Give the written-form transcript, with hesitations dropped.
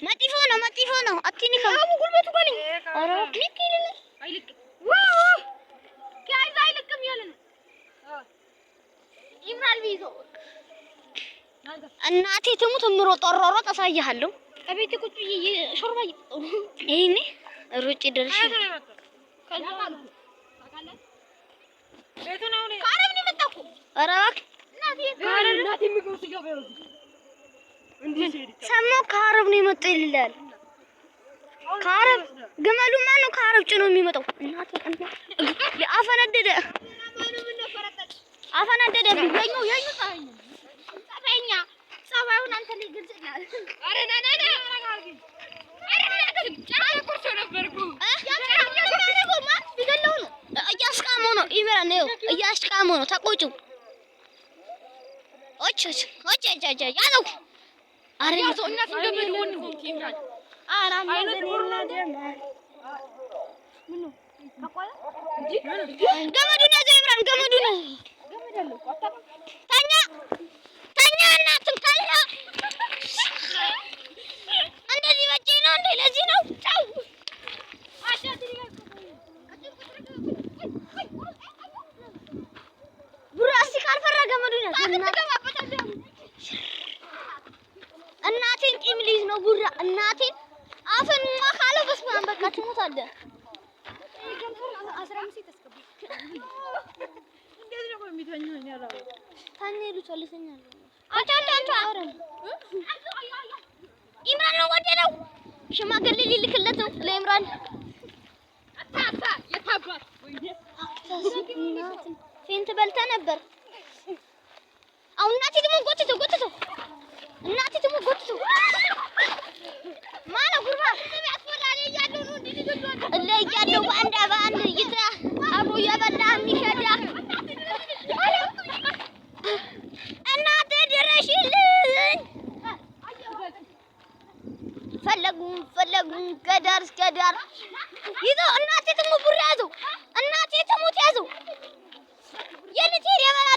ماتيفونو أتيني كم أبو قول بتو قالي أنا كليك يلنا أيلك واو كاي زايلك كم يلنا إمرال بيزو እናቴ ትሙት ምሮጥ አሳያለሁ አቤት ቁጭ ሾርባ ይሄኔ ሩጭ ደርሽ ከዛ ታውቃለህ ቤቱ ነው ነው ካረብ ነው መጣኩ ኧረ እባክህ እናቴ ምግብ ሲገባ እንዴ ሰሞ ካረብ ነው የመጣው ይላል ካረብ ግመሉ ማን ነው ካረብ ጭኖ የሚመጣው እናቴ አፈነደደ ያኛው ጸባይኛ ጸባዩን አንተ ላይ ግልጽናል አረ ና ጫይ ኩርሶ ነበርኩ ቢገለው ነው እያስቃመው ነው ኢምራን ነው እያስቃመው ነው ተቆጩ ኦች ያለው አረ ያው እናት ገመድ ወን ነው ኢምራን አራም ዘሪና ደማ ምን ነው አቋላ ገመዱን ያዘ ኢምራን ገመዱን ገመዳለው ታኛ እናትም ታኛ እንደዚህ በጄ ነው እንዴ ለዚህ ነው ጫው ቡራሲ ካልፈራ ገመዱን እናቴን ቂም ሊይዝ ነው ቡራ እናቴን አፈን ማካለው በስማን በቃ ትሞታለህ ታኔ ልጨልሰኛል አንተ አውረን ኢምራን ነው ወደለው ሽማግሌ ሊልክለት ነው ለኢምራን አታታ የታጓት ወይኔ ፌንት በልታ ነበር አሁን እናቴ ደግሞ ጎትቶ ማነው ጉርባ ያስወላል ያለው ነው እንዴ ያለው በአንድ ይታ አብሮ ያበላ የሚሸዳ እናቴ ድረሽልኝ ፈለጉን ከዳር እስከ ዳር ይዞ እናቴ ትሙ ቡር ያዘው እናቴ ትሙት ያዘው የልጅ የበላ